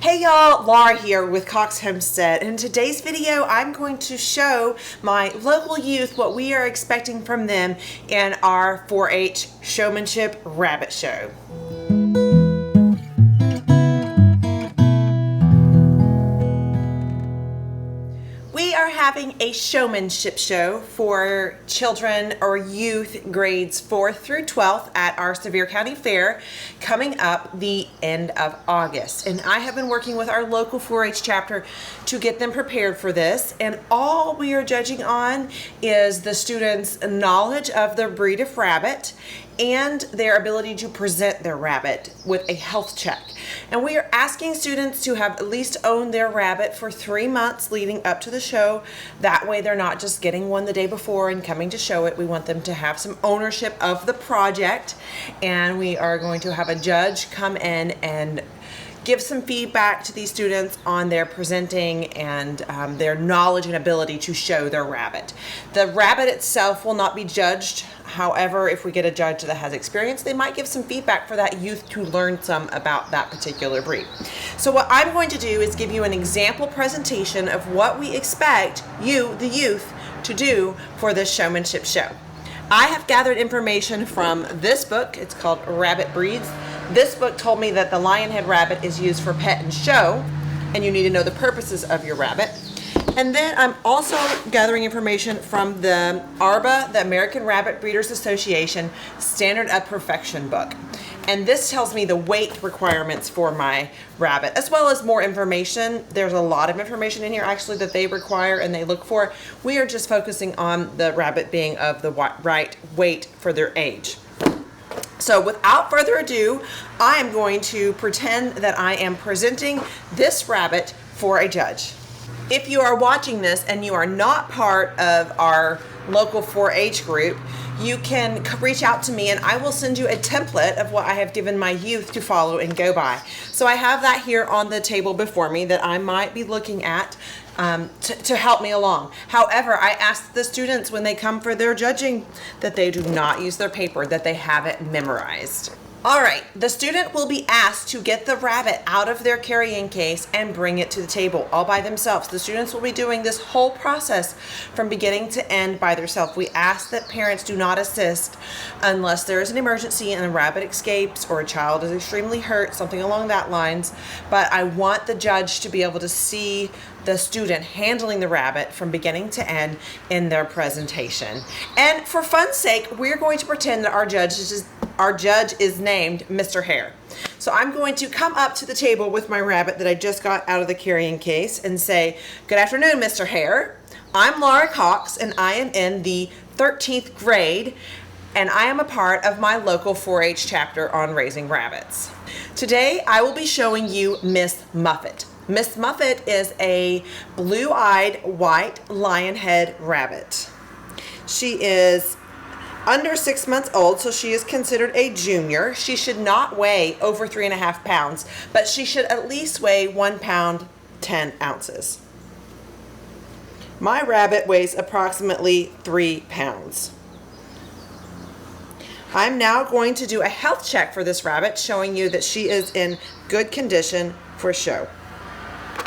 Hey y'all, Laura here with Cox Homestead. In today's video, I'm going to show my local youth what we are expecting from them in our 4-H Showmanship Rabbit Show. We are having a showmanship show for children or youth grades 4th through 12th at our Sevier County Fair coming up the end of August. And I have been working with our local 4-H chapter to get them prepared for this. And all we are judging on is the students' knowledge of the breed of rabbit and their ability to present their rabbit with a health check. And we are asking students to have at least owned their rabbit for 3 months leading up to the show. That way they're not just getting one the day before and coming to show it. We want them to have some ownership of the project, and we are going to have a judge come in and give some feedback to these students on their presenting and their knowledge and ability to show their rabbit. The rabbit itself will not be judged. However, if we get a judge that has experience, they might give some feedback for that youth to learn some about that particular breed. So what I'm going to do is give you an example presentation of what we expect you, the youth, to do for this showmanship show. I have gathered information from this book. It's called Rabbit Breeds. This book told me that the lionhead rabbit is used for pet and show, and you need to know the purposes of your rabbit. And then I'm also gathering information from the ARBA, the American Rabbit Breeders Association Standard of Perfection book. And this tells me the weight requirements for my rabbit, as well as more information. There's a lot of information in here actually that they require and they look for. We are just focusing on the rabbit being of the right weight for their age. So without further ado, I am going to pretend that I am presenting this rabbit for a judge. If you are watching this and you are not part of our local 4-H group, you can reach out to me and I will send you a template of what I have given my youth to follow and go by. So I have that here on the table before me that I might be looking at to help me along. However, I ask the students when they come for their judging that they do not use their paper, that they have it memorized. All right, the student will be asked to get the rabbit out of their carrying case and bring it to the table all by themselves. The students will be doing this whole process from beginning to end by themselves. We ask that parents do not assist unless there is an emergency and a rabbit escapes or a child is extremely hurt, something along that lines. But I want the judge to be able to see the student handling the rabbit from beginning to end in their presentation. And for fun's sake, we're going to pretend that our judge is named Mr. Hare. So I'm going to come up to the table with my rabbit that I just got out of the carrying case and say, "Good afternoon, Mr. Hare. I'm Laura Cox and I am in the 13th grade and I am a part of my local 4-H chapter on raising rabbits. Today I will be showing you Miss Muffet. Miss Muffet is a blue-eyed white lionhead rabbit. She is under 6 months old, so she is considered a junior. She should not weigh over 3.5 pounds, but she should at least weigh 1 pound 10 ounces. My rabbit weighs approximately 3 pounds. I'm now going to do a health check for this rabbit, showing you that she is in good condition for show.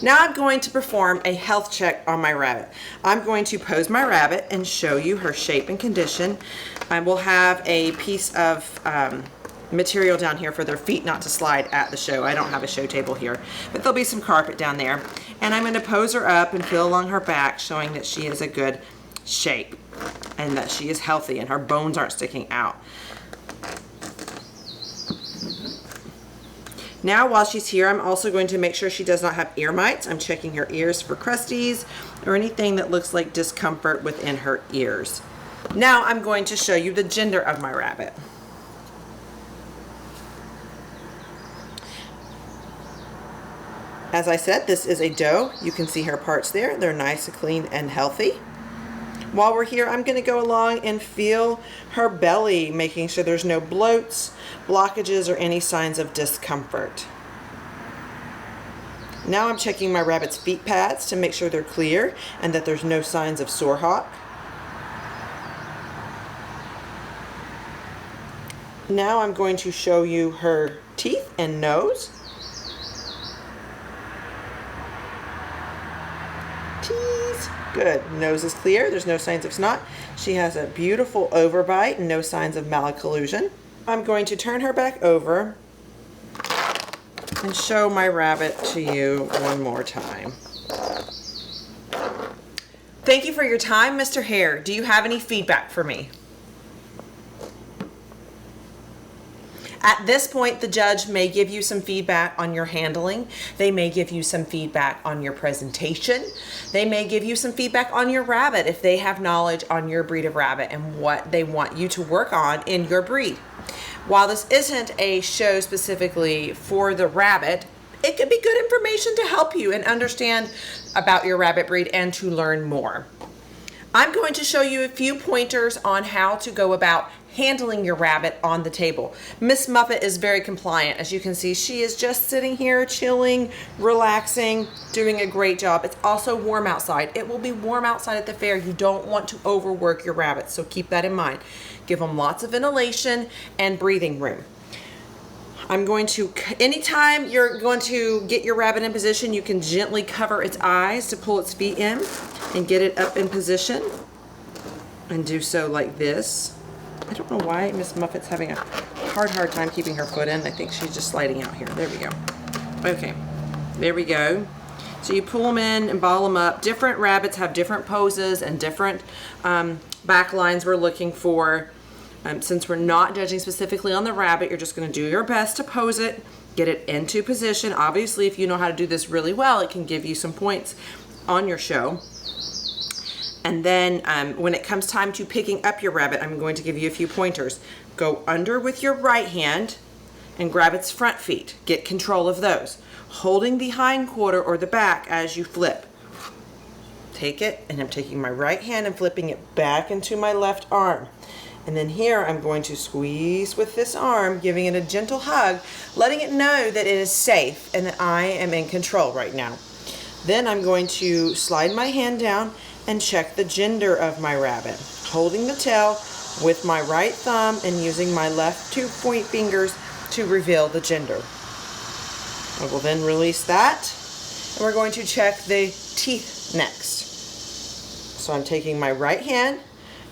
Now I'm going to perform a health check on my rabbit. I'm going to pose my rabbit and show you her shape and condition. I will have a piece of material down here for their feet not to slide at the show. I don't have a show table here, but there'll be some carpet down there. And I'm going to pose her up and feel along her back, showing that she is a good shape and that she is healthy and her bones aren't sticking out. Now, while she's here, I'm also going to make sure she does not have ear mites. I'm checking her ears for crusties or anything that looks like discomfort within her ears. Now, I'm going to show you the gender of my rabbit. As I said, this is a doe. You can see her parts there. They're nice and clean and healthy. While we're here, I'm going to go along and feel her belly, making sure there's no bloats, blockages, or any signs of discomfort. Now I'm checking my rabbit's feet pads to make sure they're clear and that there's no signs of sore hock. Now I'm going to show you her teeth and nose. tease. Good. Nose is clear. There's no signs of snot. She has a beautiful overbite and no signs of malocclusion. I'm going to turn her back over and show my rabbit to you one more time. Thank you for your time, Mr. Hare. Do you have any feedback for me? At this point, the judge may give you some feedback on your handling. They may give you some feedback on your presentation. They may give you some feedback on your rabbit if they have knowledge on your breed of rabbit and what they want you to work on in your breed. While this isn't a show specifically for the rabbit, it could be good information to help you and understand about your rabbit breed and to learn more. I'm going to show you a few pointers on how to go about handling your rabbit on the table. Miss Muffet is very compliant. As you can see, she is just sitting here chilling, relaxing, doing a great job. It's also warm outside. It will be warm outside at the fair. You don't want to overwork your rabbits, so keep that in mind. Give them lots of ventilation and breathing room. I'm going to, anytime you're going to get your rabbit in position, you can gently cover its eyes to pull its feet in and get it up in position, and do so like this. I don't know why Miss Muffet's having a hard time keeping her foot in. I think she's just sliding out here. There we go. Okay, there we go. So you pull them in and ball them up. Different rabbits have different poses and different back lines we're looking for. Since we're not judging specifically on the rabbit, you're just going to do your best to pose it, get it into position. Obviously, if you know how to do this really well, it can give you some points on your show. And then when it comes time to picking up your rabbit, I'm going to give you a few pointers. Go under with your right hand and grab its front feet. Get control of those, holding the hind quarter or the back as you flip. Take it, and I'm taking my right hand and flipping it back into my left arm. And then here I'm going to squeeze with this arm, giving it a gentle hug, letting it know that it is safe and that I am in control right now. Then I'm going to slide my hand down and check the gender of my rabbit, holding the tail with my right thumb and using my left 2 point fingers to reveal the gender. I will then release that, and we're going to check the teeth next. So I'm taking my right hand,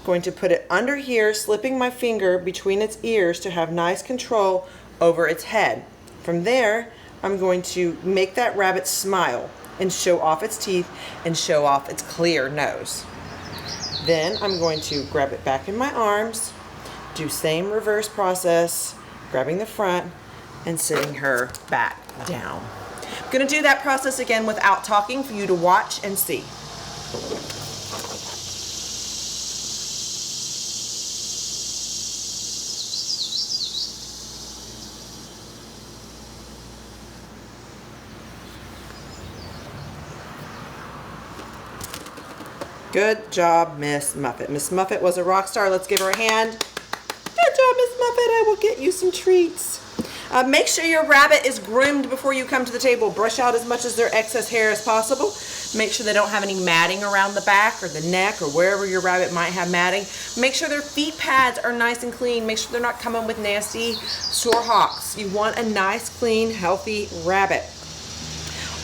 going to put it under here, slipping my finger between its ears to have nice control over its head. From there, I'm going to make that rabbit smile and show off its teeth and show off its clear nose. Then I'm going to grab it back in my arms, do same reverse process, grabbing the front and sitting her back down. I'm going to do that process again without talking for you to watch and see. Good job, Miss Muffet. Miss Muffet was a rock star. Let's give her a hand. Good job, Miss Muffet. I will get you some treats. Make sure your rabbit is groomed before you come to the table. Brush out as much of their excess hair as possible. Make sure they don't have any matting around the back or the neck or wherever your rabbit might have matting. Make sure their feet pads are nice and clean. Make sure they're not coming with nasty sore hocks. You want a nice, clean, healthy rabbit.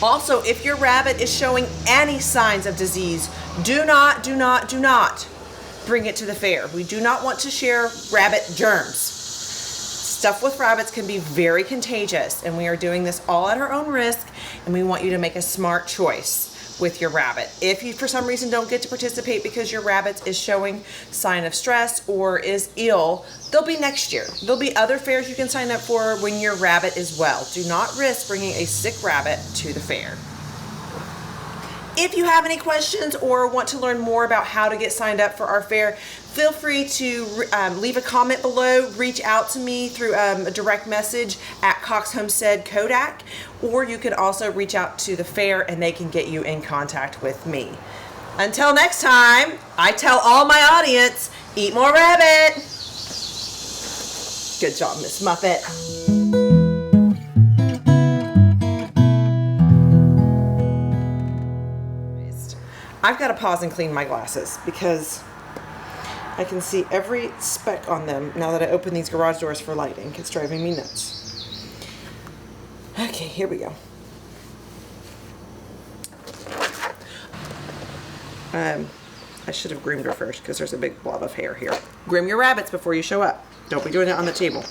Also, if your rabbit is showing any signs of disease, do not bring it to the fair. We do not want to share rabbit germs. Stuff with rabbits can be very contagious, and we are doing this all at our own risk, and we want you to make a smart choice with your rabbit. If you for some reason don't get to participate because your rabbit is showing sign of stress or is ill, they'll be next year. There'll be other fairs you can sign up for when your rabbit is well. Do not risk bringing a sick rabbit to the fair. If you have any questions or want to learn more about how to get signed up for our fair, feel free to leave a comment below, reach out to me through a direct message at Cox Homestead Kodak, or you can also reach out to the fair and they can get you in contact with me. Until next time, I tell all my audience, eat more rabbit. Good job, Miss Muffet. I've got to pause and clean my glasses because I can see every speck on them now that I open these garage doors for lighting. It's driving me nuts. Okay, here we go. I should have groomed her first because there's a big blob of hair here. Groom your rabbits before you show up. Don't be doing it on the table.